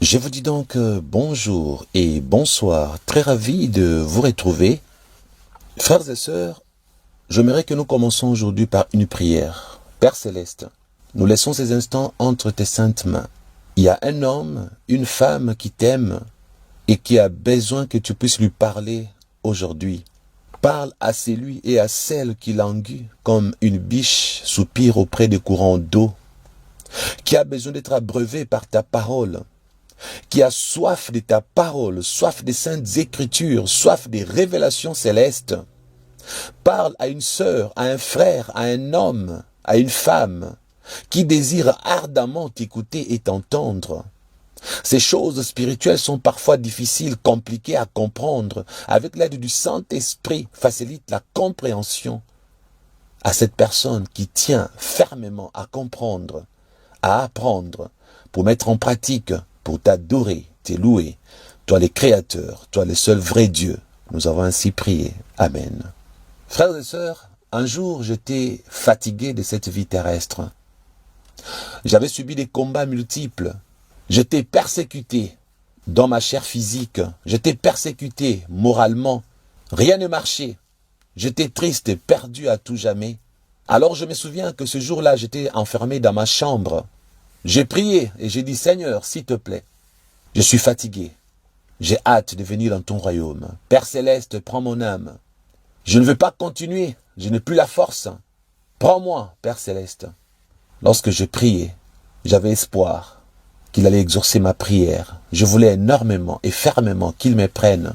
Je vous dis donc bonjour et bonsoir, très ravi de vous retrouver. Frères et sœurs, j'aimerais que nous commençons aujourd'hui par une prière. Père Céleste, nous laissons ces instants entre tes saintes mains. Il y a un homme, une femme qui t'aime et qui a besoin que tu puisses lui parler aujourd'hui. Parle à celui et à celle qui languit comme une biche soupire auprès des courants d'eau, qui a besoin d'être abreuvé par ta parole, qui a soif de ta parole, soif des saintes écritures, soif des révélations célestes. Parle à une sœur, à un frère, à un homme, à une femme, qui désire ardemment t'écouter et t'entendre. Ces choses spirituelles sont parfois difficiles, compliquées à comprendre. Avec l'aide du Saint-Esprit, facilite la compréhension à cette personne qui tient fermement à comprendre, à apprendre, pour mettre en pratique, pour t'adorer, te louer. Toi le Créateur, toi le seul vrai Dieu. Nous avons ainsi prié. Amen. Frères et sœurs, un jour j'étais fatigué de cette vie terrestre. J'avais subi des combats multiples. J'étais persécuté dans ma chair physique. J'étais persécuté moralement. Rien ne marchait. J'étais triste et perdu à tout jamais. Alors je me souviens que ce jour-là, j'étais enfermé dans ma chambre. J'ai prié et j'ai dit, Seigneur, s'il te plaît, je suis fatigué. J'ai hâte de venir dans ton royaume. Père Céleste, prends mon âme. Je ne veux pas continuer. Je n'ai plus la force. Prends-moi, Père Céleste. Lorsque je priais, j'avais espoir qu'il allait exaucer ma prière. Je voulais énormément et fermement qu'il me prenne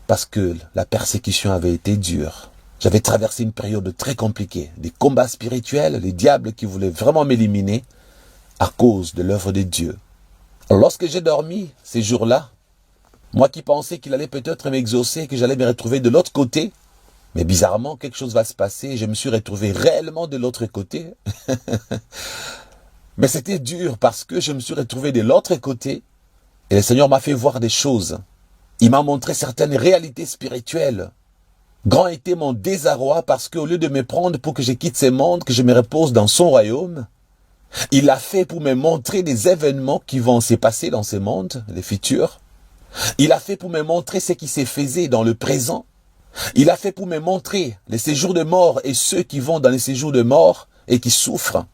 parce que la persécution avait été dure. J'avais traversé une période très compliquée, des combats spirituels, les diables qui voulaient vraiment m'éliminer à cause de l'œuvre de Dieu. Alors lorsque j'ai dormi ces jours-là, moi qui pensais qu'il allait peut-être m'exaucer, que j'allais me retrouver de l'autre côté, mais bizarrement quelque chose va se passer et je me suis retrouvé réellement de l'autre côté. Mais c'était dur parce que je me suis retrouvé de l'autre côté et le Seigneur m'a fait voir des choses. Il m'a montré certaines réalités spirituelles. Grand était mon désarroi parce qu'au lieu de me prendre pour que je quitte ce monde, que je me repose dans son royaume, il l'a fait pour me montrer des événements qui vont se passer dans ce monde, les futurs. Il a fait pour me montrer ce qui s'est fait dans le présent. Il a fait pour me montrer les séjours de mort et ceux qui vont dans les séjours de mort et qui souffrent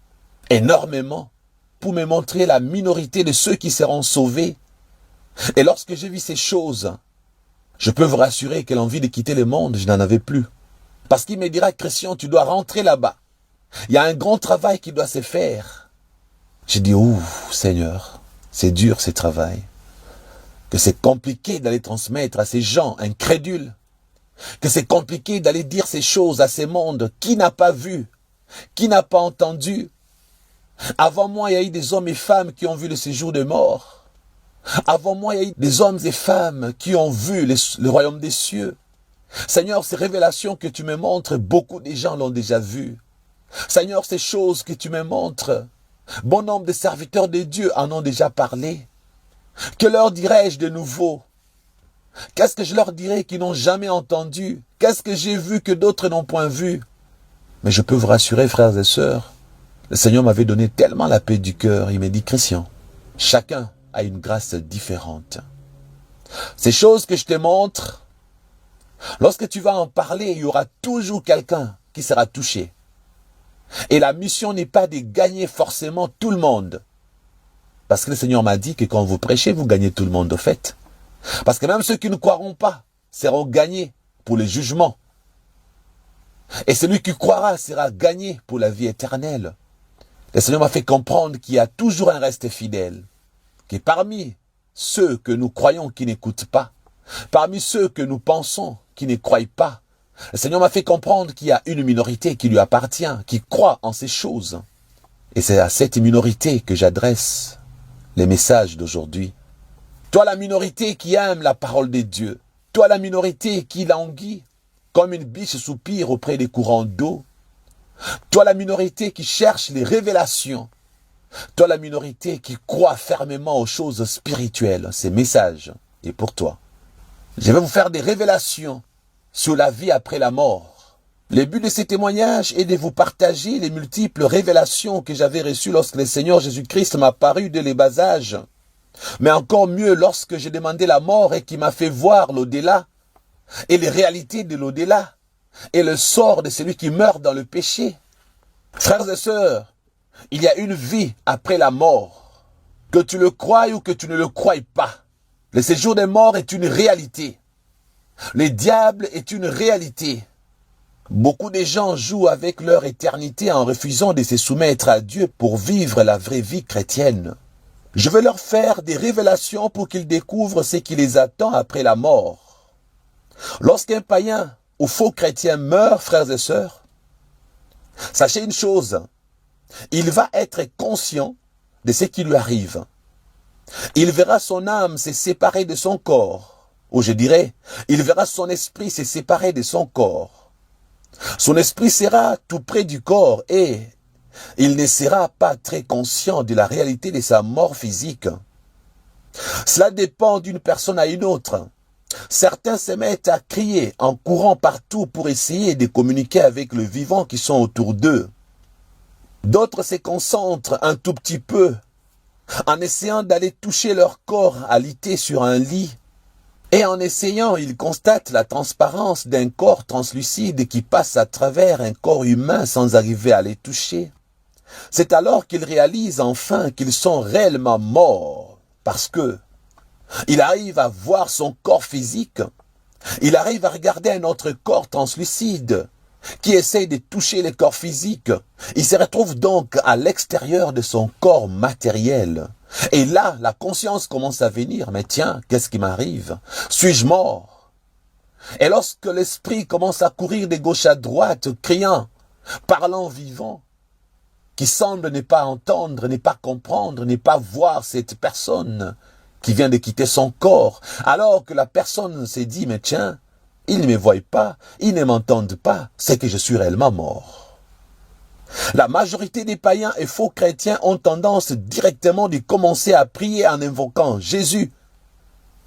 énormément, pour me montrer la minorité de ceux qui seront sauvés. Et lorsque j'ai vu ces choses, je peux vous rassurer que l'envie de quitter le monde, je n'en avais plus. Parce qu'il me dira, Christian, tu dois rentrer là-bas. Il y a un grand travail qui doit se faire. J'ai dit, ouh, Seigneur, c'est dur ce travail. Que c'est compliqué d'aller transmettre à ces gens incrédules. Que c'est compliqué d'aller dire ces choses à ces mondes qui n'a pas vu, qui n'a pas entendu. Avant moi, il y a eu des hommes et femmes qui ont vu le séjour de mort. Avant moi, il y a eu des hommes et femmes qui ont vu le royaume des cieux. Seigneur, ces révélations que tu me montres, beaucoup de gens l'ont déjà vu. Seigneur, ces choses que tu me montres, bon nombre de serviteurs de Dieu en ont déjà parlé. Que leur dirais-je de nouveau? Qu'est-ce que je leur dirai qu'ils n'ont jamais entendu? Qu'est-ce que j'ai vu que d'autres n'ont point vu? Mais je peux vous rassurer, frères et sœurs, le Seigneur m'avait donné tellement la paix du cœur. Il m'a dit, Christian, chacun a une grâce différente. Ces choses que je te montre, lorsque tu vas en parler, il y aura toujours quelqu'un qui sera touché. Et la mission n'est pas de gagner forcément tout le monde. Parce que le Seigneur m'a dit que quand vous prêchez, vous gagnez tout le monde au fait. Parce que même ceux qui ne croiront pas seront gagnés pour le jugement. Et celui qui croira sera gagné pour la vie éternelle. Le Seigneur m'a fait comprendre qu'il y a toujours un reste fidèle. Que parmi ceux que nous croyons qui n'écoutent pas, parmi ceux que nous pensons qui ne croient pas, le Seigneur m'a fait comprendre qu'il y a une minorité qui lui appartient, qui croit en ces choses. Et c'est à cette minorité que j'adresse les messages d'aujourd'hui. Toi la minorité qui aime la parole de Dieu, toi la minorité qui languit comme une biche soupire auprès des courants d'eau, toi la minorité qui cherche les révélations, toi la minorité qui croit fermement aux choses spirituelles, ces messages est pour toi. Je vais vous faire des révélations sur la vie après la mort. Le but de ces témoignages est de vous partager les multiples révélations que j'avais reçues lorsque le Seigneur Jésus-Christ m'a paru dès les bas âges. Mais encore mieux lorsque j'ai demandé la mort et qui m'a fait voir l'au-delà et les réalités de l'au-delà et le sort de celui qui meurt dans le péché. Frères et sœurs, il y a une vie après la mort. Que tu le croies ou que tu ne le croies pas. Le séjour des morts est une réalité. Le diable est une réalité. Beaucoup de gens jouent avec leur éternité en refusant de se soumettre à Dieu pour vivre la vraie vie chrétienne. Je veux leur faire des révélations pour qu'ils découvrent ce qui les attend après la mort. Lorsqu'un païen ou faux chrétien meurt, frères et sœurs, sachez une chose, il va être conscient de ce qui lui arrive. Il verra son âme se séparer de son corps, ou je dirais, il verra son esprit se séparer de son corps. Son esprit sera tout près du corps et il ne sera pas très conscient de la réalité de sa mort physique. Cela dépend d'une personne à une autre. Certains se mettent à crier en courant partout pour essayer de communiquer avec le vivant qui sont autour d'eux. D'autres se concentrent un tout petit peu en essayant d'aller toucher leur corps alité sur un lit. Et en essayant, ils constatent la transparence d'un corps translucide qui passe à travers un corps humain sans arriver à les toucher. C'est alors qu'ils réalisent enfin qu'ils sont réellement morts, parce que il arrive à voir son corps physique, il arrive à regarder un autre corps translucide qui essaye de toucher le corps physique. Il se retrouve donc à l'extérieur de son corps matériel. Et là, la conscience commence à venir. Mais tiens, qu'est-ce qui m'arrive? Suis-je mort? Et lorsque l'esprit commence à courir de gauche à droite, criant, parlant vivant, qui semble ne pas entendre, ne pas comprendre, ne pas voir cette personne qui vient de quitter son corps, alors que la personne s'est dit, mais tiens, ils ne me voient pas, ils ne m'entendent pas, c'est que je suis réellement mort. La majorité des païens et faux chrétiens ont tendance directement de commencer à prier en invoquant Jésus,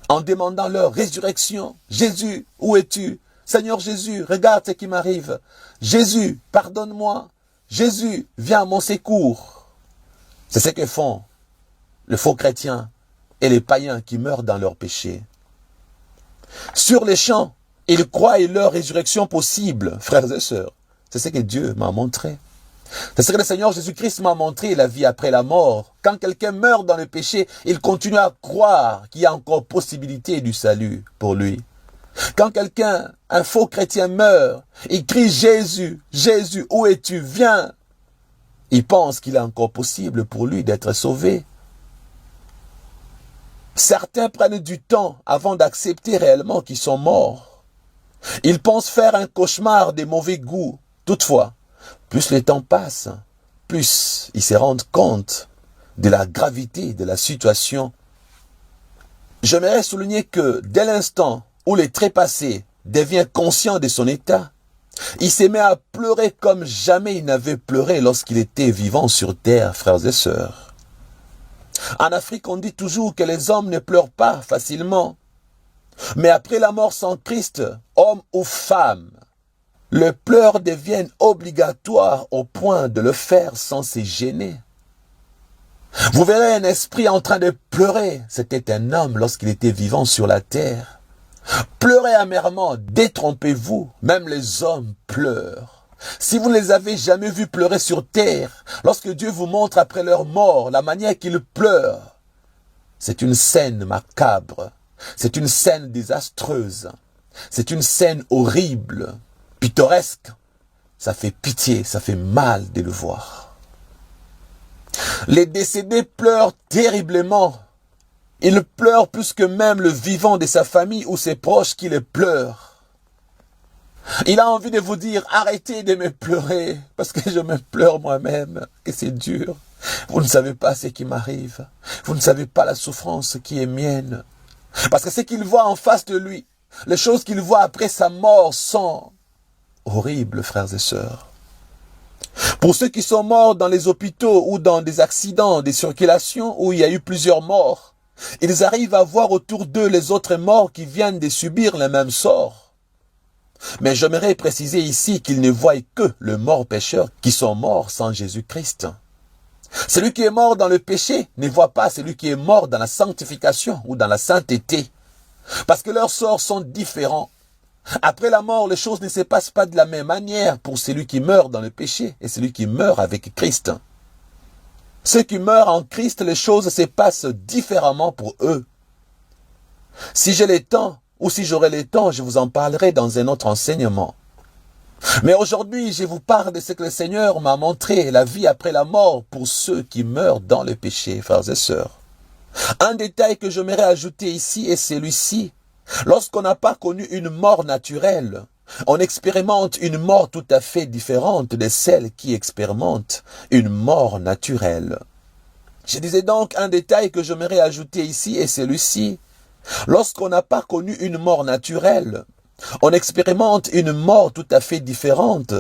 en demandant leur résurrection. Jésus, où es-tu? Seigneur Jésus, regarde ce qui m'arrive. Jésus, pardonne-moi. Jésus, viens à mon secours. C'est ce que font les faux chrétiens et les païens qui meurent dans leur péché. Sur les champs, ils croient leur résurrection possible, frères et sœurs. C'est ce que Dieu m'a montré. C'est ce que le Seigneur Jésus-Christ m'a montré, la vie après la mort. Quand quelqu'un meurt dans le péché, il continue à croire qu'il y a encore possibilité du salut pour lui. Quand quelqu'un, un faux chrétien meurt, il crie Jésus, Jésus, où es-tu? Viens. Il pense qu'il est encore possible pour lui d'être sauvé. Certains prennent du temps avant d'accepter réellement qu'ils sont morts. Ils pensent faire un cauchemar de mauvais goût. Toutefois, plus le temps passe, plus ils se rendent compte de la gravité de la situation. J'aimerais souligner que dès l'instant où le trépassé devient conscient de son état, il se met à pleurer comme jamais il n'avait pleuré lorsqu'il était vivant sur terre, frères et sœurs. En Afrique, on dit toujours que les hommes ne pleurent pas facilement. Mais après la mort sans Christ, homme ou femme, le pleurs devient obligatoire au point de le faire sans se gêner. Vous verrez un esprit en train de pleurer. C'était un homme lorsqu'il était vivant sur la terre. Pleurez amèrement, détrompez-vous, même les hommes pleurent. Si vous ne les avez jamais vus pleurer sur terre, lorsque Dieu vous montre après leur mort la manière qu'ils pleurent, c'est une scène macabre, c'est une scène désastreuse, c'est une scène horrible, pittoresque. Ça fait pitié, ça fait mal de le voir. Les décédés pleurent terriblement. Ils pleurent plus que même le vivant de sa famille ou ses proches qui les pleurent. Il a envie de vous dire, arrêtez de me pleurer, parce que je me pleure moi-même, que c'est dur. Vous ne savez pas ce qui m'arrive. Vous ne savez pas la souffrance qui est mienne. Parce que ce qu'il voit en face de lui, les choses qu'il voit après sa mort sont horribles, frères et sœurs. Pour ceux qui sont morts dans les hôpitaux ou dans des accidents, des circulations où il y a eu plusieurs morts, ils arrivent à voir autour d'eux les autres morts qui viennent de subir le même sort. Mais j'aimerais préciser ici qu'ils ne voient que les morts pécheurs qui sont morts sans Jésus-Christ. Celui qui est mort dans le péché ne voit pas celui qui est mort dans la sanctification ou dans la sainteté. Parce que leurs sorts sont différents. Après la mort, les choses ne se passent pas de la même manière pour celui qui meurt dans le péché et celui qui meurt avec Christ. Ceux qui meurent en Christ, les choses se passent différemment pour eux. Si j'ai le temps, ou si j'aurai le temps, je vous en parlerai dans un autre enseignement. Mais aujourd'hui, je vous parle de ce que le Seigneur m'a montré, la vie après la mort pour ceux qui meurent dans le péché, frères et sœurs. Un détail que j'aimerais ajouter ici est celui-ci. Lorsqu'on n'a pas connu une mort naturelle, on expérimente une mort tout à fait différente de celle qui expérimente une mort naturelle. Je disais donc un détail que j'aimerais ajouter ici est celui-ci. Lorsqu'on n'a pas connu une mort naturelle, on expérimente une mort tout à fait différente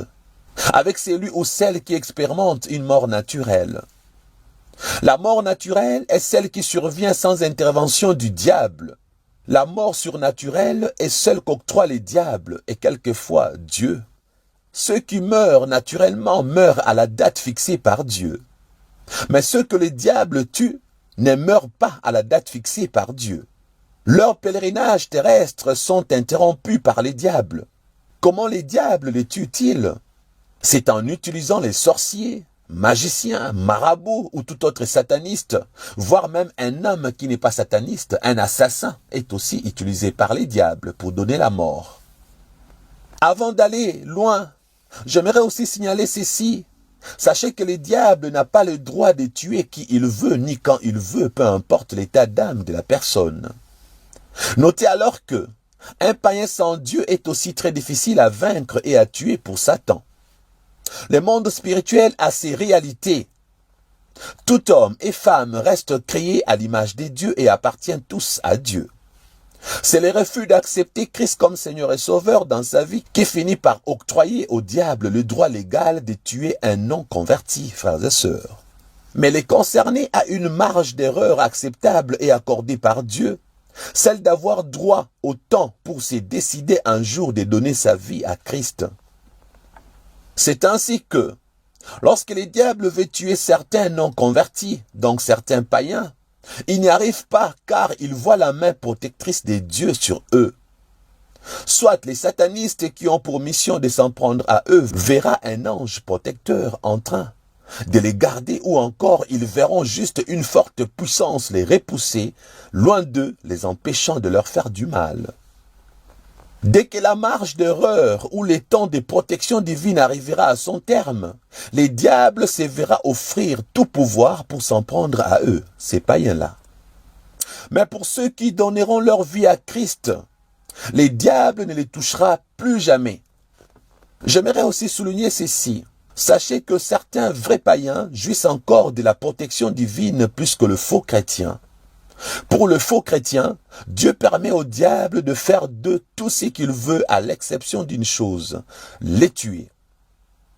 avec celui ou celle qui expérimente une mort naturelle. La mort naturelle est celle qui survient sans intervention du diable. La mort surnaturelle est celle qu'octroient les diables et quelquefois Dieu. Ceux qui meurent naturellement meurent à la date fixée par Dieu. Mais ceux que les diables tuent ne meurent pas à la date fixée par Dieu. Leurs pèlerinages terrestres sont interrompus par les diables. Comment les diables les tuent-ils? C'est en utilisant les sorciers, magiciens, marabouts ou tout autre sataniste, voire même un homme qui n'est pas sataniste, un assassin, est aussi utilisé par les diables pour donner la mort. Avant d'aller loin, j'aimerais aussi signaler ceci. Sachez que le diable n'a pas le droit de tuer qui il veut, ni quand il veut, peu importe l'état d'âme de la personne. Notez alors que un païen sans Dieu est aussi très difficile à vaincre et à tuer pour Satan. Le monde spirituel a ses réalités. Tout homme et femme restent créés à l'image des dieux et appartiennent tous à Dieu. C'est le refus d'accepter Christ comme Seigneur et Sauveur dans sa vie qui finit par octroyer au diable le droit légal de tuer un non-converti, frères et sœurs. Mais les concernés a une marge d'erreur acceptable et accordée par Dieu, celle d'avoir droit au temps pour se décider un jour de donner sa vie à Christ. C'est ainsi que, lorsque les diables veulent tuer certains non-convertis, donc certains païens, ils n'y arrivent pas car ils voient la main protectrice de Dieu sur eux. Soit les satanistes qui ont pour mission de s'en prendre à eux verra un ange protecteur en train de les garder, ou encore ils verront juste une forte puissance les repousser, loin d'eux, les empêchant de leur faire du mal. Dès que la marge d'erreur ou le temps de protection divine arrivera à son terme, les diables se verra offrir tout pouvoir pour s'en prendre à eux, ces païens-là. Mais pour ceux qui donneront leur vie à Christ, les diables ne les touchera plus jamais. J'aimerais aussi souligner ceci. Sachez que certains vrais païens jouissent encore de la protection divine plus que le faux chrétien. Pour le faux chrétien, Dieu permet au diable de faire d'eux tout ce qu'il veut à l'exception d'une chose, les tuer.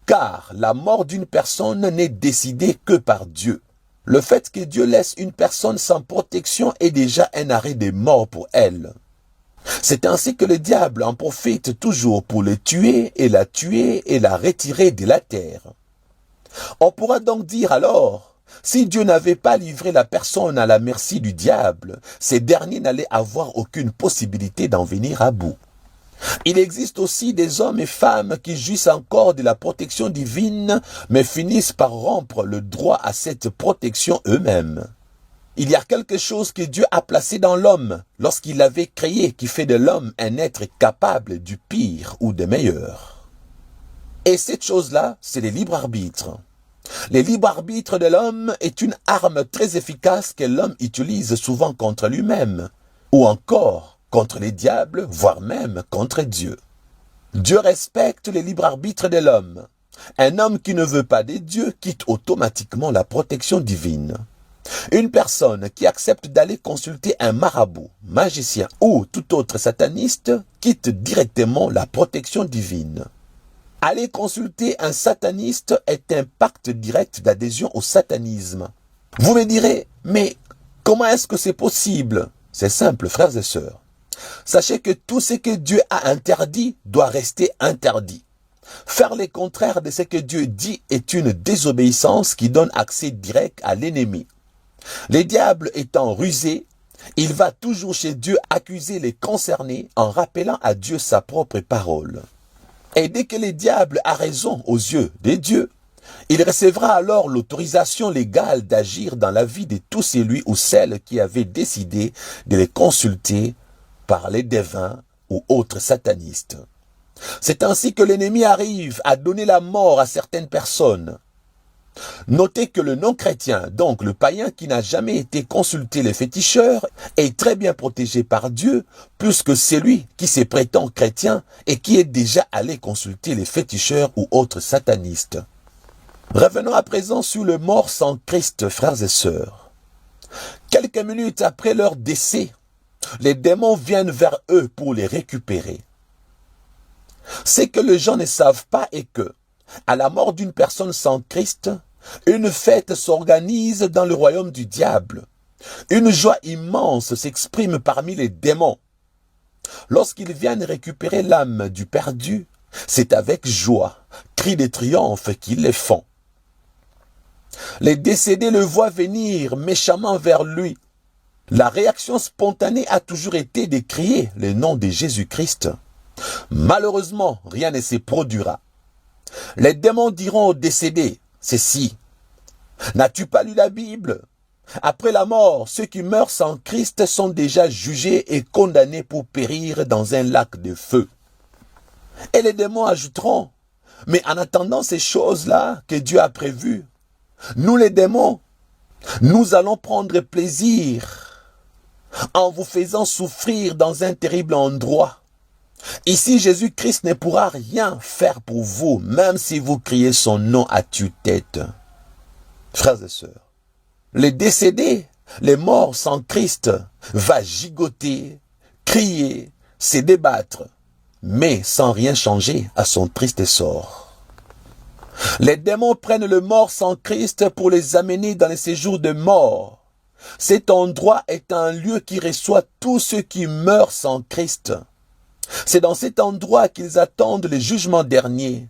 Car la mort d'une personne n'est décidée que par Dieu. Le fait que Dieu laisse une personne sans protection est déjà un arrêt de mort pour elle. C'est ainsi que le diable en profite toujours pour le tuer et la retirer de la terre. On pourra donc dire alors, si Dieu n'avait pas livré la personne à la merci du diable, ces derniers n'allaient avoir aucune possibilité d'en venir à bout. Il existe aussi des hommes et femmes qui jouissent encore de la protection divine, mais finissent par rompre le droit à cette protection eux-mêmes. Il y a quelque chose que Dieu a placé dans l'homme lorsqu'il l'avait créé qui fait de l'homme un être capable du pire ou du meilleur. Et cette chose-là, c'est le libre arbitre. Le libre arbitre de l'homme est une arme très efficace que l'homme utilise souvent contre lui-même, ou encore contre les diables, voire même contre Dieu. Dieu respecte le libre arbitre de l'homme. Un homme qui ne veut pas de Dieu quitte automatiquement la protection divine. Une personne qui accepte d'aller consulter un marabout, magicien ou tout autre sataniste quitte directement la protection divine. Aller consulter un sataniste est un pacte direct d'adhésion au satanisme. Vous me direz, mais comment est-ce que c'est possible? C'est simple, frères et sœurs. Sachez que tout ce que Dieu a interdit doit rester interdit. Faire le contraire de ce que Dieu dit est une désobéissance qui donne accès direct à l'ennemi. Le diable étant rusé, il va toujours chez Dieu accuser les concernés en rappelant à Dieu sa propre parole. Et dès que le diable a raison aux yeux de Dieu, il recevra alors l'autorisation légale d'agir dans la vie de tout celui ou celle qui avait décidé de les consulter par les devins ou autres satanistes. C'est ainsi que l'ennemi arrive à donner la mort à certaines personnes. Notez que le non-chrétien, donc le païen qui n'a jamais été consulté les féticheurs, est très bien protégé par Dieu, plus que celui qui se prétend chrétien et qui est déjà allé consulter les féticheurs ou autres satanistes. Revenons à présent sur le mort sans Christ, frères et sœurs. Quelques minutes après leur décès, les démons viennent vers eux pour les récupérer. Ce que les gens ne savent pas est que, à la mort d'une personne sans Christ, une fête s'organise dans le royaume du diable. Une joie immense s'exprime parmi les démons. Lorsqu'ils viennent récupérer l'âme du perdu, c'est avec joie, cris de triomphe qu'ils les font. Les décédés le voient venir méchamment vers lui. La réaction spontanée a toujours été de crier le nom de Jésus-Christ. Malheureusement, rien ne se produira. Les démons diront aux décédés ceci: n'as-tu pas lu la Bible? Après la mort, ceux qui meurent sans Christ sont déjà jugés et condamnés pour périr dans un lac de feu. Et les démons ajouteront: mais en attendant ces choses-là que Dieu a prévues, nous les démons, nous allons prendre plaisir en vous faisant souffrir dans un terrible endroit. Ici, Jésus-Christ ne pourra rien faire pour vous, même si vous criez son nom à tue-tête. Frères et sœurs, les décédés, les morts sans Christ, va gigoter, crier, se débattre, mais sans rien changer à son triste sort. Les démons prennent le mort sans Christ pour les amener dans les séjours de mort. Cet endroit est un lieu qui reçoit tous ceux qui meurent sans Christ. C'est dans cet endroit qu'ils attendent le jugement dernier.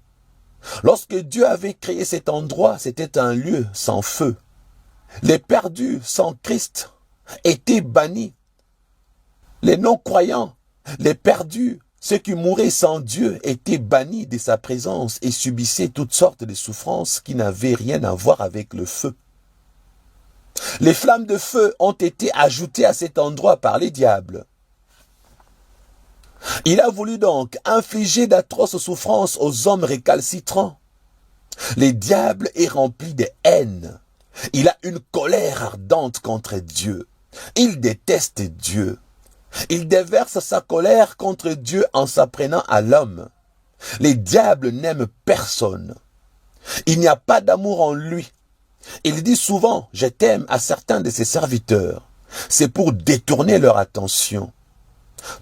Lorsque Dieu avait créé cet endroit, c'était un lieu sans feu. Les perdus sans Christ étaient bannis. Les non-croyants, les perdus, ceux qui mouraient sans Dieu étaient bannis de sa présence et subissaient toutes sortes de souffrances qui n'avaient rien à voir avec le feu. Les flammes de feu ont été ajoutées à cet endroit par les diables. Il a voulu donc infliger d'atroces souffrances aux hommes récalcitrants. Le diable est rempli de haine. Il a une colère ardente contre Dieu. Il déteste Dieu. Il déverse sa colère contre Dieu en s'apprenant à l'homme. Le diable n'aime personne. Il n'y a pas d'amour en lui. Il dit souvent « je t'aime » à certains de ses serviteurs. C'est pour détourner leur attention.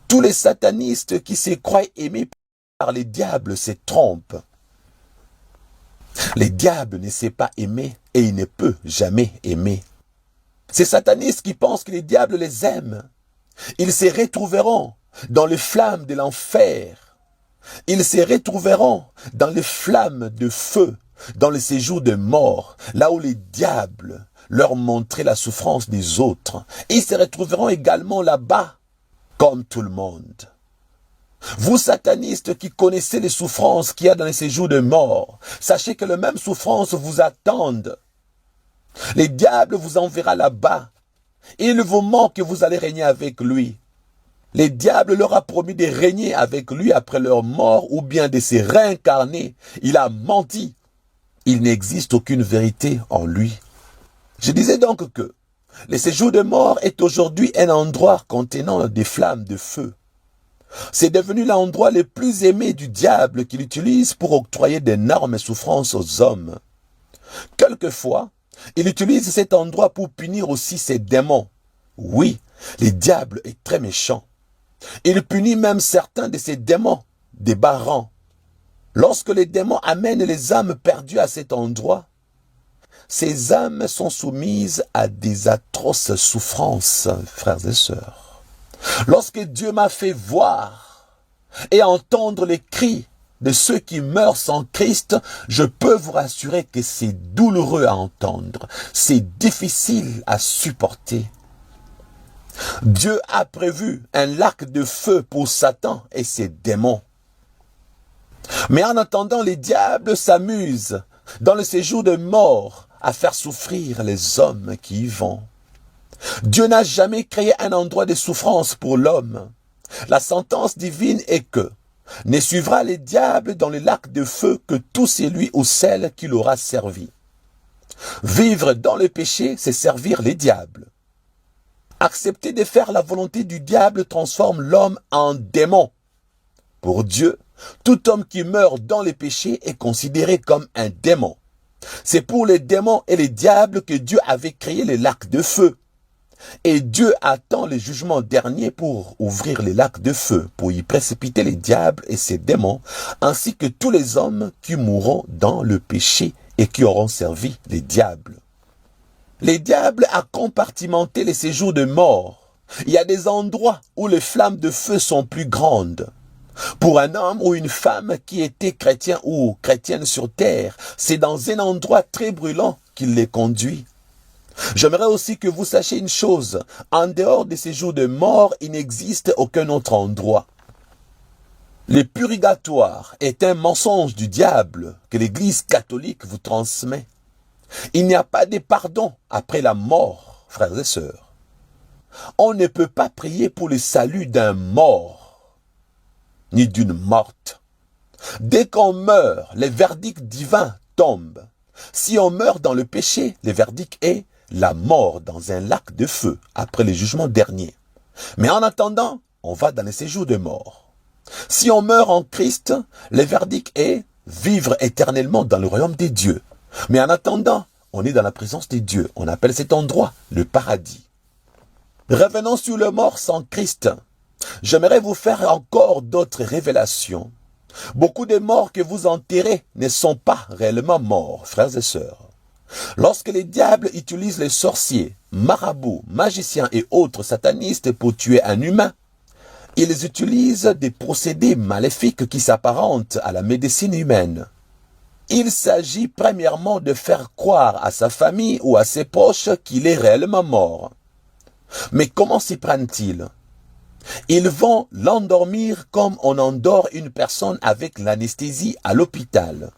Tous les satanistes qui se croient aimés par les diables se trompent. Le diable ne sait pas aimer et il ne peut jamais aimer. Ces satanistes qui pensent que les diables les aiment, ils se retrouveront dans les flammes de l'enfer. Ils se retrouveront dans les flammes de feu, dans le séjour de mort, là où les diables leur montraient la souffrance des autres. Ils se retrouveront également là-bas, comme tout le monde. Vous satanistes qui connaissez les souffrances qu'il y a dans les séjours de mort, sachez que les mêmes souffrances vous attendent. Le diable vous enverra là-bas. Il vous ment que vous allez régner avec lui. Le diable leur a promis de régner avec lui après leur mort ou bien de se réincarner. Il a menti. Il n'existe aucune vérité en lui. Je disais donc que le séjour de mort est aujourd'hui un endroit contenant des flammes de feu. C'est devenu l'endroit le plus aimé du diable qu'il utilise pour octroyer d'énormes souffrances aux hommes. Quelquefois, il utilise cet endroit pour punir aussi ses démons. Oui, le diable est très méchant. Il punit même certains de ses démons, des bas rangs. Lorsque les démons amènent les âmes perdues à cet endroit, ces âmes sont soumises à des atroces souffrances, frères et sœurs. Lorsque Dieu m'a fait voir et entendre les cris de ceux qui meurent sans Christ, je peux vous rassurer que c'est douloureux à entendre, c'est difficile à supporter. Dieu a prévu un lac de feu pour Satan et ses démons. Mais en attendant, les diables s'amusent dans le séjour de mort à faire souffrir les hommes qui y vont. Dieu n'a jamais créé un endroit de souffrance pour l'homme. La sentence divine est que ne suivra les diables dans le lac de feu que tout celui ou celle qui l'aura servi. Vivre dans le péché, c'est servir les diables. Accepter de faire la volonté du diable transforme l'homme en démon. Pour Dieu, tout homme qui meurt dans le péché est considéré comme un démon. C'est pour les démons et les diables que Dieu avait créé les lacs de feu. Et Dieu attend le jugement dernier pour ouvrir les lacs de feu, pour y précipiter les diables et ses démons, ainsi que tous les hommes qui mourront dans le péché et qui auront servi les diables. Les diables a compartimenté les séjours de mort. Il y a des endroits où les flammes de feu sont plus grandes. Pour un homme ou une femme qui était chrétien ou chrétienne sur terre, c'est dans un endroit très brûlant qu'il les conduit. J'aimerais aussi que vous sachiez une chose. En dehors de ces jours de mort, il n'existe aucun autre endroit. Le purgatoire est un mensonge du diable que l'Église catholique vous transmet. Il n'y a pas de pardon après la mort, frères et sœurs. On ne peut pas prier pour le salut d'un mort, ni d'une morte. Dès qu'on meurt, le verdict divin tombe. Si on meurt dans le péché, le verdict est la mort dans un lac de feu après le jugement dernier. Mais en attendant, on va dans les séjours de mort. Si on meurt en Christ, le verdict est vivre éternellement dans le royaume des dieux. Mais en attendant, on est dans la présence des dieux. On appelle cet endroit le paradis. Revenons sur le mort sans Christ. J'aimerais vous faire encore d'autres révélations. Beaucoup de morts que vous enterrez ne sont pas réellement morts, frères et sœurs. Lorsque les diables utilisent les sorciers, marabouts, magiciens et autres satanistes pour tuer un humain, ils utilisent des procédés maléfiques qui s'apparentent à la médecine humaine. Il s'agit premièrement de faire croire à sa famille ou à ses proches qu'il est réellement mort. Mais comment s'y prennent-ils? Ils vont l'endormir comme on endort une personne avec l'anesthésie à l'hôpital.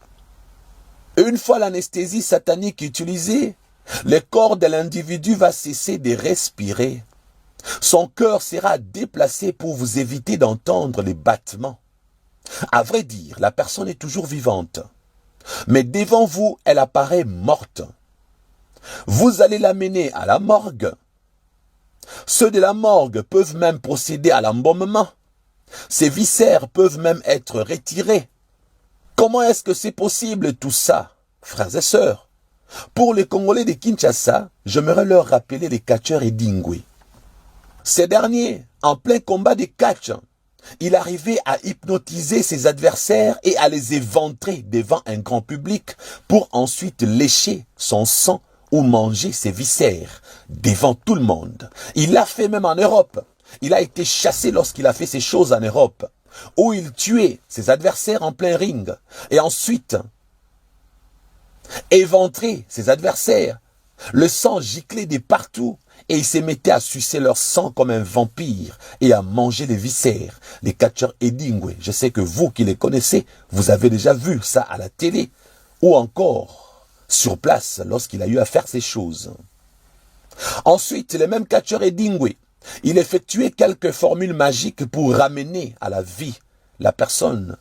Une fois l'anesthésie satanique utilisée, le corps de l'individu va cesser de respirer. Son cœur sera déplacé pour vous éviter d'entendre les battements. À vrai dire, la personne est toujours vivante. Mais devant vous, elle apparaît morte. Vous allez l'amener à la morgue. Ceux de la morgue peuvent même procéder à l'embaumement. Ses viscères peuvent même être retirés. Comment est-ce que c'est possible tout ça, frères et sœurs? Pour les Congolais de Kinshasa, j'aimerais leur rappeler les catcheurs Edingwe. Ces derniers, en plein combat de catch, il arrivait à hypnotiser ses adversaires et à les éventrer devant un grand public pour ensuite lécher son sang ou manger ses viscères devant tout le monde. Il l'a fait même en Europe. Il a été chassé lorsqu'il a fait ces choses en Europe, où il tuait ses adversaires en plein ring et ensuite éventrait ses adversaires. Le sang giclait de partout et il se mettait à sucer leur sang comme un vampire et à manger les viscères. Les catcheurs Edingwe, je sais que vous qui les connaissez, vous avez déjà vu ça à la télé ou encore sur place lorsqu'il a eu à faire ces choses. Ensuite, le même catcheur Edingwe, il effectuait quelques formules magiques pour ramener à la vie la personne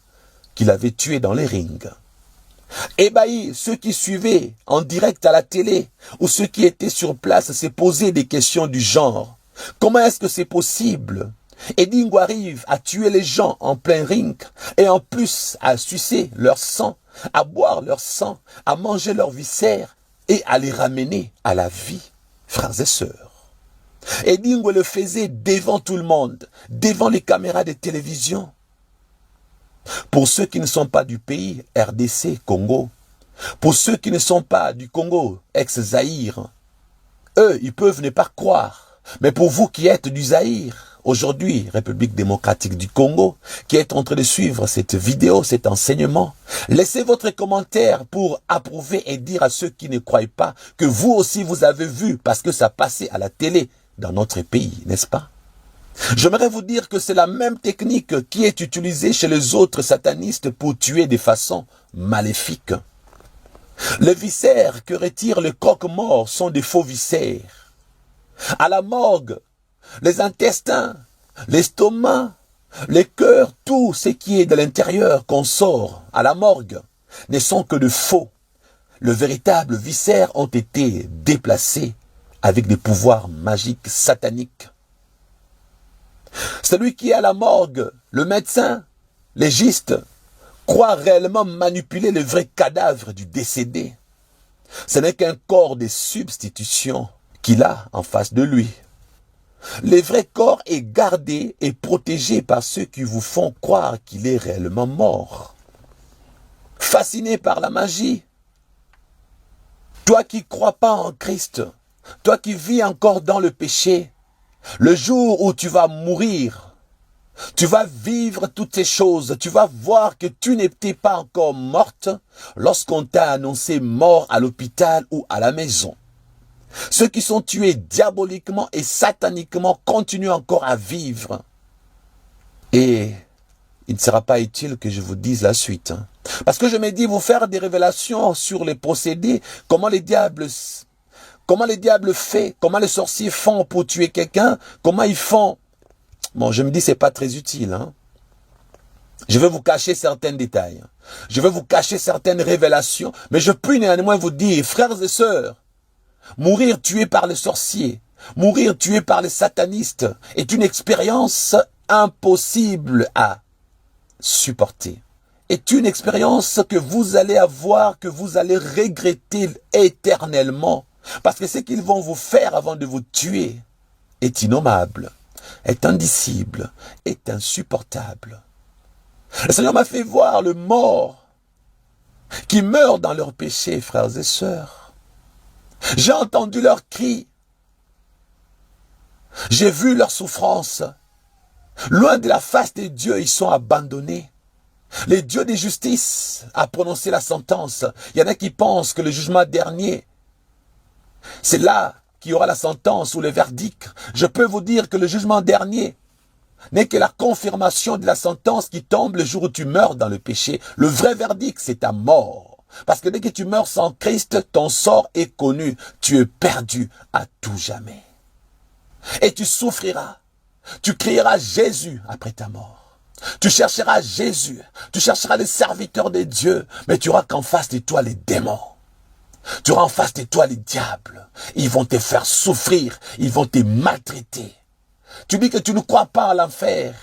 qu'il avait tuée dans les rings. Ébahis, ceux qui suivaient en direct à la télé ou ceux qui étaient sur place se posaient des questions du genre. Comment est-ce que c'est possible? Edingwe arrive à tuer les gens en plein ring et en plus à sucer leur sang, à boire leur sang, à manger leurs viscères et à les ramener à la vie, frères et sœurs. Edingwe le faisait devant tout le monde, devant les caméras de télévision. Pour ceux qui ne sont pas du pays, RDC, Congo, pour ceux qui ne sont pas du Congo, ex-Zaïre, eux, ils peuvent ne pas croire. Mais pour vous qui êtes du Zaïre aujourd'hui, République démocratique du Congo, qui est en train de suivre cette vidéo, cet enseignement, laissez votre commentaire pour approuver et dire à ceux qui ne croient pas que vous aussi vous avez vu, parce que ça passait à la télé dans notre pays, n'est-ce pas? J'aimerais vous dire que c'est la même technique qui est utilisée chez les autres satanistes pour tuer de façon maléfique. Les viscères que retire le croque-mort sont des faux viscères. À la morgue, les intestins, l'estomac, les cœurs, tout ce qui est de l'intérieur qu'on sort à la morgue ne sont que de faux. Les véritables viscères ont été déplacés avec des pouvoirs magiques sataniques. Celui qui est à la morgue, le médecin, légiste, croit réellement manipuler le vrai cadavre du décédé. Ce n'est qu'un corps de substitution qu'il a en face de lui. Le vrai corps est gardé et protégé par ceux qui vous font croire qu'il est réellement mort. Fasciné par la magie, toi qui ne crois pas en Christ, toi qui vis encore dans le péché, le jour où tu vas mourir, tu vas vivre toutes ces choses, tu vas voir que tu n'étais pas encore morte lorsqu'on t'a annoncé mort à l'hôpital ou à la maison. Ceux qui sont tués diaboliquement et sataniquement continuent encore à vivre. Et il ne sera pas utile que je vous dise la suite. Parce que je me dis vous faire des révélations sur les procédés, comment les diables font, comment les sorciers font pour tuer quelqu'un, comment ils font. Bon, je me dis c'est pas très utile. Je vais vous cacher certains détails. Je vais vous cacher certaines révélations. Mais je puis néanmoins vous dire, frères et sœurs, mourir tué par les sorciers, mourir tué par les satanistes est une expérience impossible à supporter. Est une expérience que vous allez avoir, que vous allez regretter éternellement. Parce que ce qu'ils vont vous faire avant de vous tuer est innommable, est indicible, est insupportable. Le Seigneur m'a fait voir le mort qui meurt dans leurs péchés, frères et sœurs. J'ai entendu leurs cris. J'ai vu leur souffrance. Loin de la face de Dieu, ils sont abandonnés. Le Dieu de justice a prononcé la sentence. Il y en a qui pensent que le jugement dernier, c'est là qu'il y aura la sentence ou le verdict. Je peux vous dire que le jugement dernier n'est que la confirmation de la sentence qui tombe le jour où tu meurs dans le péché. Le vrai verdict, c'est ta mort. Parce que dès que tu meurs sans Christ, ton sort est connu. Tu es perdu à tout jamais. Et tu souffriras. Tu crieras Jésus après ta mort. Tu chercheras Jésus. Tu chercheras les serviteurs de Dieu. Mais tu auras qu'en face de toi les démons. Tu auras en face de toi les diables. Ils vont te faire souffrir. Ils vont te maltraiter. Tu dis que tu ne crois pas à l'enfer.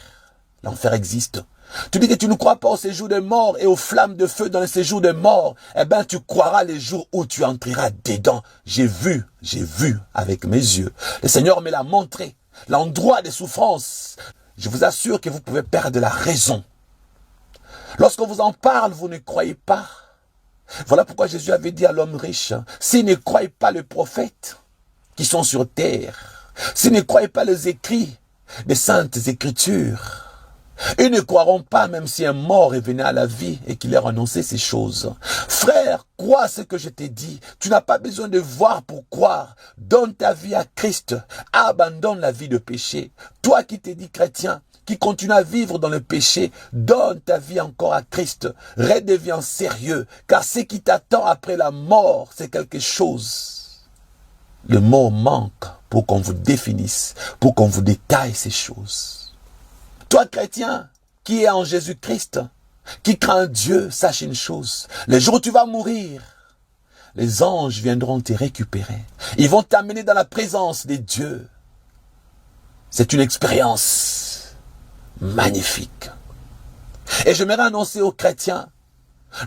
L'enfer existe. Tu dis que tu ne crois pas au séjour des morts et aux flammes de feu dans le séjour des morts. Eh bien, tu croiras les jours où tu entreras dedans. J'ai vu avec mes yeux. Le Seigneur me l'a montré. L'endroit des souffrances. Je vous assure que vous pouvez perdre la raison. Lorsqu'on vous en parle, vous ne croyez pas. Voilà pourquoi Jésus avait dit à l'homme riche, s'ils ne croient pas les prophètes qui sont sur terre, s'ils ne croient pas les écrits des saintes écritures, ils ne croiront pas même si un mort revenait à la vie et qu'il leur annonçait ces choses. Frère, crois ce que je t'ai dit. Tu n'as pas besoin de voir pour croire. Donne ta vie à Christ. Abandonne la vie de péché. Toi qui t'es dit chrétien, qui continue à vivre dans le péché, donne ta vie encore à Christ. Redeviens sérieux, car ce qui t'attend après la mort, c'est quelque chose. Le mot manque pour qu'on vous définisse, pour qu'on vous détaille ces choses. Toi, chrétien, qui est en Jésus-Christ, qui craint Dieu, sache une chose. Le jour où tu vas mourir, les anges viendront te récupérer. Ils vont t'amener dans la présence de Dieu. C'est une expérience magnifique. Et j'aimerais annoncer aux chrétiens,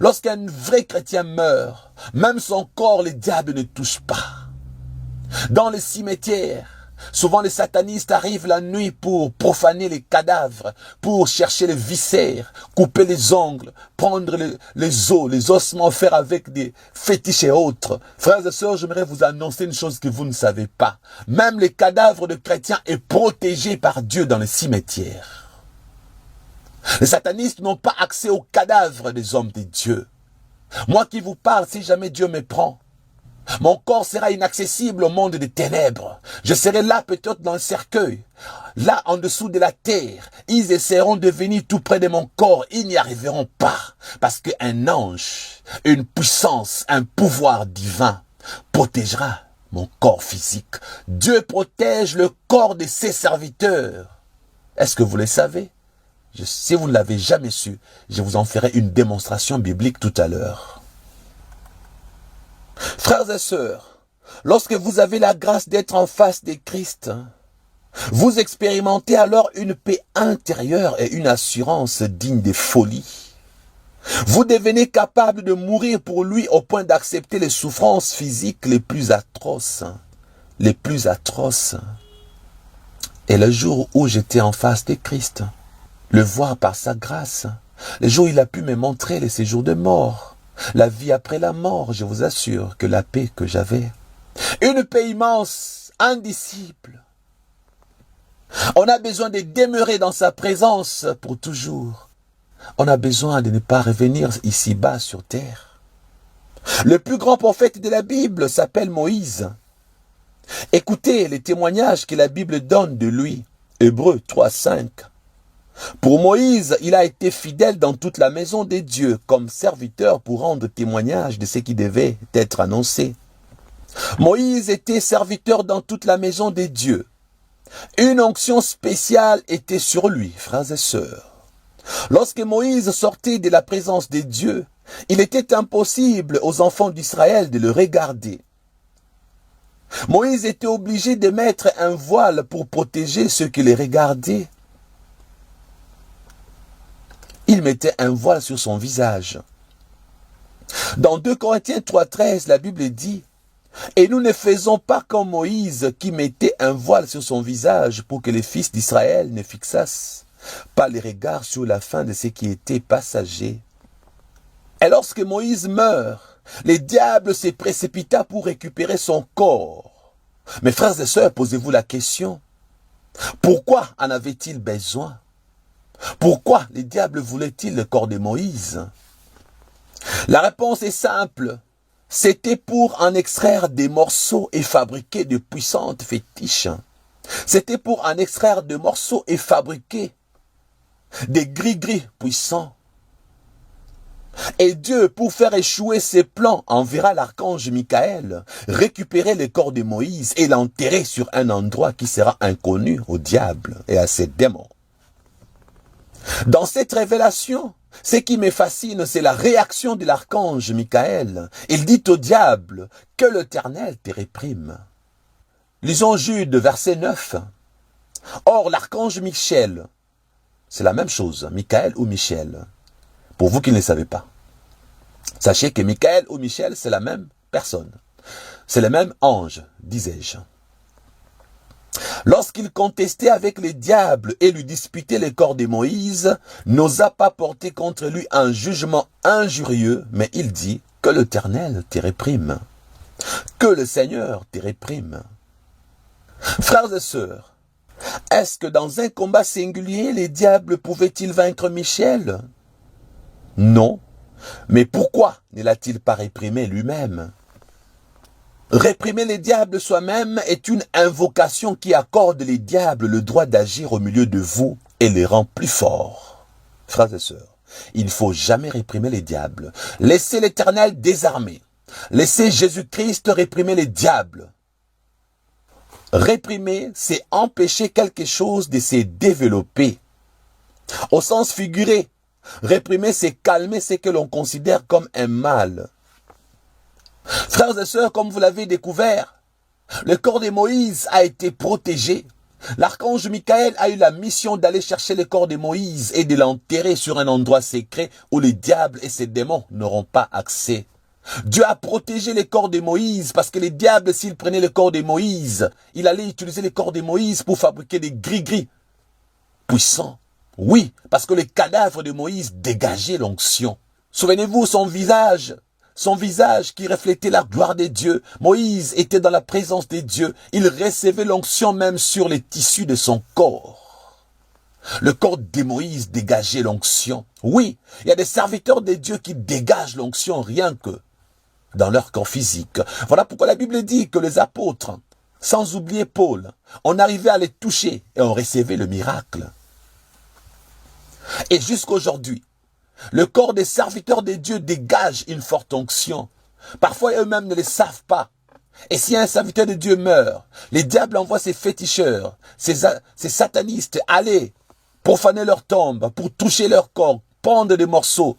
lorsqu'un vrai chrétien meurt, même son corps, les diables ne touchent pas. Dans les cimetières, Souvent les satanistes arrivent la nuit pour profaner les cadavres, pour chercher les viscères, couper les ongles, prendre les os, les ossements, faire avec des fétiches et autres. Frères et sœurs, j'aimerais vous annoncer une chose que vous ne savez pas. Même les cadavres de chrétiens est protégé par Dieu dans les cimetières. Les satanistes n'ont pas accès aux cadavres des hommes de Dieu. Moi qui vous parle, si jamais Dieu me prend, mon corps sera inaccessible au monde des ténèbres. Je serai là peut-être dans le cercueil, là en dessous de la terre. Ils essaieront de venir tout près de mon corps. Ils n'y arriveront pas. Parce qu'un ange, une puissance, un pouvoir divin protégera mon corps physique. Dieu protège le corps de ses serviteurs. Est-ce que vous le savez? Si vous ne l'avez jamais su, je vous en ferai une démonstration biblique tout à l'heure. Frères et sœurs, lorsque vous avez la grâce d'être en face de Christ, vous expérimentez alors une paix intérieure et une assurance digne de folie. Vous devenez capable de mourir pour lui au point d'accepter les souffrances physiques les plus atroces. Les plus atroces. Et le jour où j'étais en face de Christ, le voir par sa grâce, le jour où il a pu me montrer les séjours de mort, la vie après la mort, je vous assure que la paix que j'avais, une paix immense, indicible. On a besoin de demeurer dans sa présence pour toujours. On a besoin de ne pas revenir ici-bas sur terre. Le plus grand prophète de la Bible s'appelle Moïse. Écoutez les témoignages que la Bible donne de lui. Hébreux 3:5. Pour Moïse, il a été fidèle dans toute la maison de Dieu comme serviteur pour rendre témoignage de ce qui devait être annoncé. Moïse était serviteur dans toute la maison de Dieu. Une onction spéciale était sur lui, frères et sœurs. Lorsque Moïse sortait de la présence de Dieu, il était impossible aux enfants d'Israël de le regarder. Moïse était obligé de mettre un voile pour protéger ceux qui les regardaient. Il mettait un voile sur son visage. Dans 2 Corinthiens 3:13, la Bible dit « Et nous ne faisons pas comme Moïse qui mettait un voile sur son visage pour que les fils d'Israël ne fixassent pas les regards sur la fin de ce qui était passager. » Et lorsque Moïse meurt, le diable se précipita pour récupérer son corps. Mes frères et sœurs, posez-vous la question, pourquoi en avait-il besoin? Pourquoi le diable voulait-il le corps de Moïse? La réponse est simple. C'était pour en extraire des morceaux et fabriquer de puissantes fétiches. C'était pour en extraire des morceaux et fabriquer des gris-gris puissants. Et Dieu, pour faire échouer ses plans, enverra l'archange Michael récupérer le corps de Moïse et l'enterrer sur un endroit qui sera inconnu au diable et à ses démons. Dans cette révélation, ce qui me fascine, c'est la réaction de l'archange Michael. Il dit au diable, que l'Éternel te réprime. Lisons Jude, verset 9. Or, l'archange Michel, c'est la même chose, Michael ou Michel, pour vous qui ne le savez pas. Sachez que Michael ou Michel, c'est la même personne. C'est le même ange, disais-je. Lorsqu'il contestait avec le diable et lui disputait le corps de Moïse, n'osa pas porter contre lui un jugement injurieux, mais il dit que l'Éternel te réprime, que le Seigneur te réprime. Frères et sœurs, est-ce que dans un combat singulier, les diables pouvaient-ils vaincre Michel? Non, mais pourquoi ne l'a-t-il pas réprimé lui-même? Réprimer les diables soi-même est une invocation qui accorde les diables le droit d'agir au milieu de vous et les rend plus forts. Frères et sœurs, il ne faut jamais réprimer les diables. Laissez l'Éternel désarmer. Laissez Jésus-Christ réprimer les diables. Réprimer, c'est empêcher quelque chose de se développer. Au sens figuré, réprimer, c'est calmer ce que l'on considère comme un mal. Frères et sœurs, comme vous l'avez découvert, le corps de Moïse a été protégé. L'archange Michael a eu la mission d'aller chercher le corps de Moïse et de l'enterrer sur un endroit secret où les diables et ses démons n'auront pas accès. Dieu a protégé les corps de Moïse parce que les diables, s'ils prenaient le corps de Moïse, il allait utiliser les corps de Moïse pour fabriquer des gris-gris puissants. Oui, parce que le cadavre de Moïse dégageait l'onction. Souvenez-vous, son visage qui reflétait la gloire de Dieu. Moïse était dans la présence de Dieu. Il recevait l'onction même sur les tissus de son corps. Le corps de Moïse dégageait l'onction. Oui, il y a des serviteurs de Dieu qui dégagent l'onction rien que dans leur corps physique. Voilà pourquoi la Bible dit que les apôtres, sans oublier Paul, on arrivait à les toucher et on recevait le miracle. Et jusqu'aujourd'hui, le corps des serviteurs de Dieu dégage une forte onction. Parfois, eux-mêmes ne le savent pas. Et si un serviteur de Dieu meurt, les diables envoient ces féticheurs, ces satanistes, aller profaner leur tombe pour toucher leur corps, prendre des morceaux.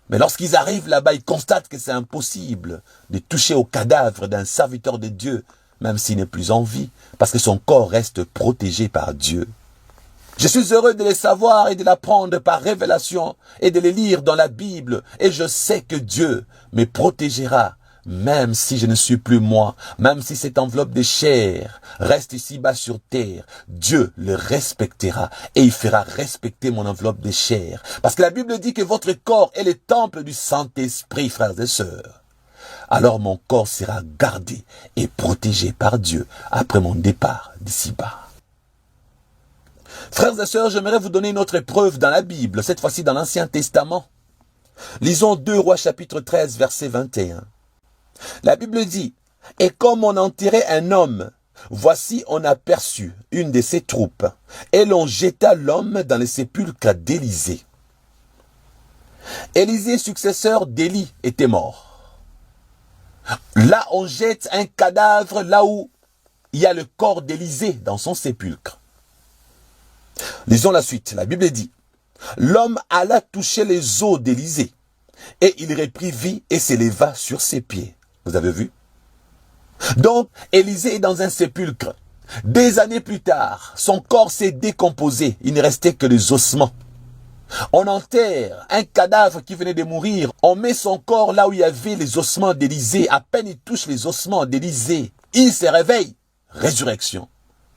Mais lorsqu'ils arrivent là-bas, ils constatent que c'est impossible de toucher au cadavre d'un serviteur de Dieu, même s'il n'est plus en vie, parce que son corps reste protégé par Dieu. Je suis heureux de les savoir et de l'apprendre par révélation et de les lire dans la Bible. Et je sais que Dieu me protégera, même si je ne suis plus moi, même si cette enveloppe de chair reste ici-bas sur terre. Dieu le respectera et il fera respecter mon enveloppe de chair. Parce que la Bible dit que votre corps est le temple du Saint-Esprit, frères et sœurs. Alors mon corps sera gardé et protégé par Dieu après mon départ d'ici-bas. Frères et sœurs, j'aimerais vous donner une autre preuve dans la Bible, cette fois-ci dans l'Ancien Testament. Lisons 2 Rois chapitre 13, verset 21. La Bible dit, « Et comme on enterrait un homme, voici on aperçut une de ses troupes, et l'on jeta l'homme dans le sépulcre d'Élisée. » Élisée, successeur d'Élie, était mort. Là, on jette un cadavre là où il y a le corps d'Élisée dans son sépulcre. Lisons la suite. La Bible dit, « L'homme alla toucher les os d'Élisée, et il reprit vie et s'éleva sur ses pieds. » Vous avez vu? Donc, Élisée est dans un sépulcre. Des années plus tard, son corps s'est décomposé. Il ne restait que les ossements. On enterre un cadavre qui venait de mourir. On met son corps là où il y avait les ossements d'Élisée. À peine il touche les ossements d'Élisée, il se réveille. Résurrection.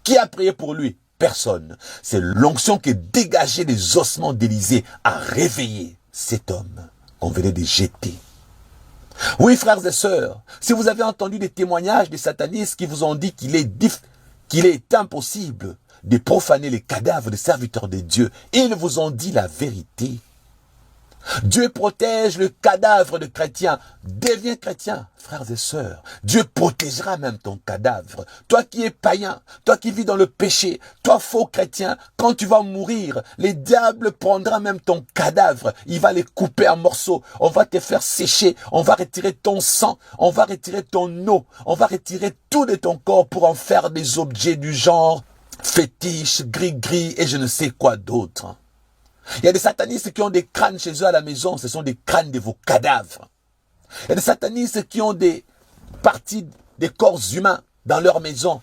Qui a prié pour lui? Personne. C'est l'onction qui dégageait les ossements d'Élisée à réveiller cet homme qu'on venait de jeter. Oui, frères et sœurs, si vous avez entendu des témoignages des satanistes qui vous ont dit qu'il est impossible de profaner les cadavres des serviteurs de Dieu, ils vous ont dit la vérité. Dieu protège le cadavre de chrétiens. Deviens chrétien, frères et sœurs. Dieu protégera même ton cadavre. Toi qui es païen, toi qui vis dans le péché, toi faux chrétien, quand tu vas mourir, les diables prendront même ton cadavre. Il va les couper en morceaux. On va te faire sécher. On va retirer ton sang. On va retirer ton eau. On va retirer tout de ton corps pour en faire des objets du genre fétiche, gris-gris et je ne sais quoi d'autre. Il y a des satanistes qui ont des crânes chez eux à la maison, ce sont des crânes de vos cadavres. Il y a des satanistes qui ont des parties des corps humains dans leur maison,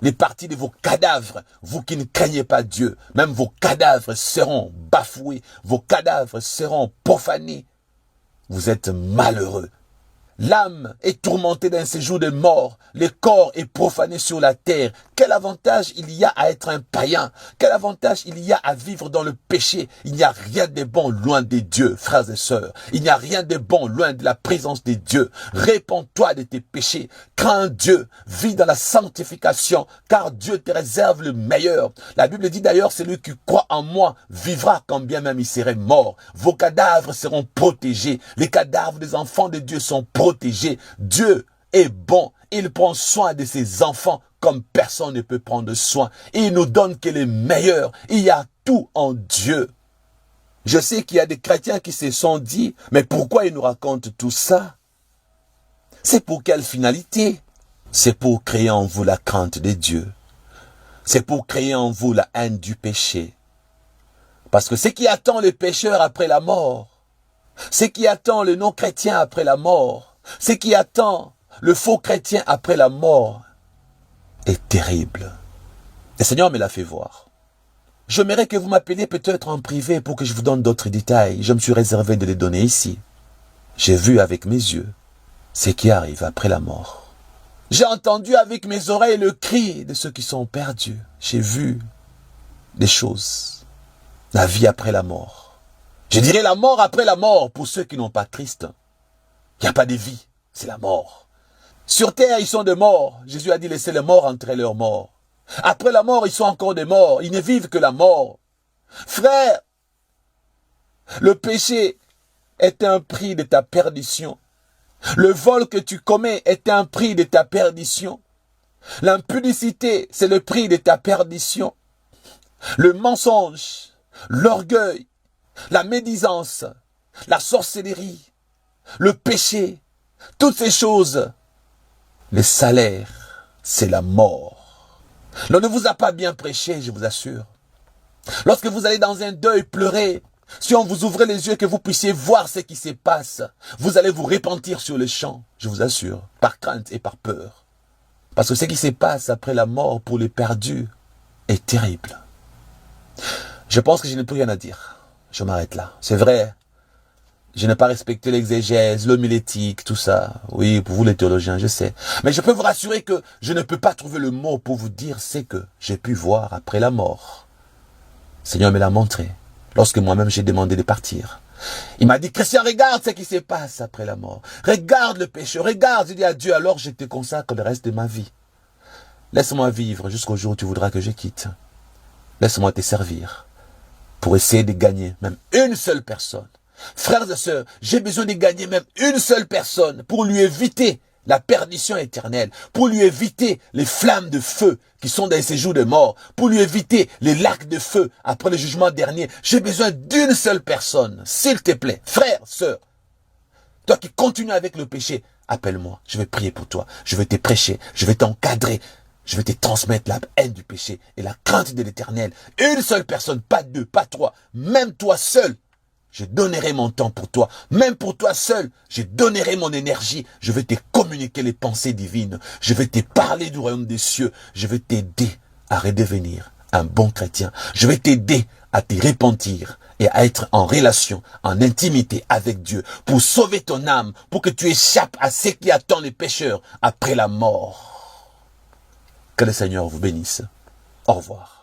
les parties de vos cadavres. Vous qui ne craignez pas Dieu, même vos cadavres seront bafoués, vos cadavres seront profanés. Vous êtes malheureux. L'âme est tourmentée d'un séjour de mort. Le corps est profané sur la terre. Quel avantage il y a à être un païen? Quel avantage il y a à vivre dans le péché? Il n'y a rien de bon loin de Dieu, frères et sœurs. Il n'y a rien de bon loin de la présence de Dieu. Répands-toi de tes péchés. Crains Dieu. Vis dans la sanctification, car Dieu te réserve le meilleur. La Bible dit d'ailleurs, celui qui croit en moi vivra quand bien même il serait mort. Vos cadavres seront protégés. Les cadavres des enfants de Dieu sont protégés. Dieu est bon. Il prend soin de ses enfants comme personne ne peut prendre soin. Il nous donne que les meilleurs. Il y a tout en Dieu. Je sais qu'il y a des chrétiens qui se sont dit, mais pourquoi ils nous racontent tout ça? C'est pour quelle finalité? C'est pour créer en vous la crainte de Dieu. C'est pour créer en vous la haine du péché. Parce que ce qui attend les pécheurs après la mort, ce qui attend le non-chrétien après la mort, ce qui attend le faux chrétien après la mort est terrible. Le Seigneur me l'a fait voir. J'aimerais que vous m'appeliez peut-être en privé pour que je vous donne d'autres détails. Je me suis réservé de les donner ici. J'ai vu avec mes yeux. ce qui arrive après la mort. J'ai entendu avec mes oreilles le cri de ceux qui sont perdus. J'ai vu des choses. La vie après la mort. Je dirais la mort après la mort pour ceux qui n'ont pas Christ. Il n'y a pas de vie, c'est la mort. Sur terre, ils sont des morts. Jésus a dit laissez les morts entrer leurs morts. Après la mort, ils sont encore des morts. Ils ne vivent que la mort. Frère, le péché est un prix de ta perdition. Le vol que tu commets est un prix de ta perdition. L'impudicité, c'est le prix de ta perdition. Le mensonge, l'orgueil, la médisance, la sorcellerie, le péché, toutes ces choses, le salaire, c'est la mort. L'on ne vous a pas bien prêché, je vous assure. Lorsque vous allez dans un deuil pleurer, si on vous ouvrait les yeux que vous puissiez voir ce qui se passe, vous allez vous repentir sur le champ, je vous assure, par crainte et par peur. Parce que ce qui se passe après la mort pour les perdus est terrible. Je pense que je n'ai plus rien à dire. Je m'arrête là. C'est vrai, je n'ai pas respecté l'exégèse, l'homilétique, tout ça. Oui, pour vous les théologiens, je sais. Mais je peux vous rassurer que je ne peux pas trouver le mot pour vous dire ce que j'ai pu voir après la mort. Le Seigneur me l'a montré. Lorsque moi-même j'ai demandé de partir. Il m'a dit, Christian, regarde ce qui se passe après la mort. Regarde le péché, regarde. Je dis à Dieu, alors je te consacre le reste de ma vie. Laisse-moi vivre jusqu'au jour où tu voudras que je quitte. Laisse-moi te servir pour essayer de gagner même une seule personne. Frères et sœurs, j'ai besoin de gagner même une seule personne pour lui éviter la perdition éternelle, pour lui éviter les flammes de feu qui sont dans ces jours de mort, pour lui éviter les lacs de feu après le jugement dernier. J'ai besoin d'une seule personne, s'il te plaît, frère, sœur. Toi qui continues avec le péché, appelle-moi, je vais prier pour toi, je vais te prêcher, je vais t'encadrer, je vais te transmettre la haine du péché et la crainte de l'éternel. Une seule personne, pas deux, pas trois, même toi seul. Je donnerai mon temps pour toi. Même pour toi seul, je donnerai mon énergie. Je vais te communiquer les pensées divines. Je vais te parler du royaume des cieux. Je vais t'aider à redevenir un bon chrétien. Je vais t'aider à te repentir et à être en relation, en intimité avec Dieu pour sauver ton âme, pour que tu échappes à ce qui attend les pécheurs après la mort. Que le Seigneur vous bénisse. Au revoir.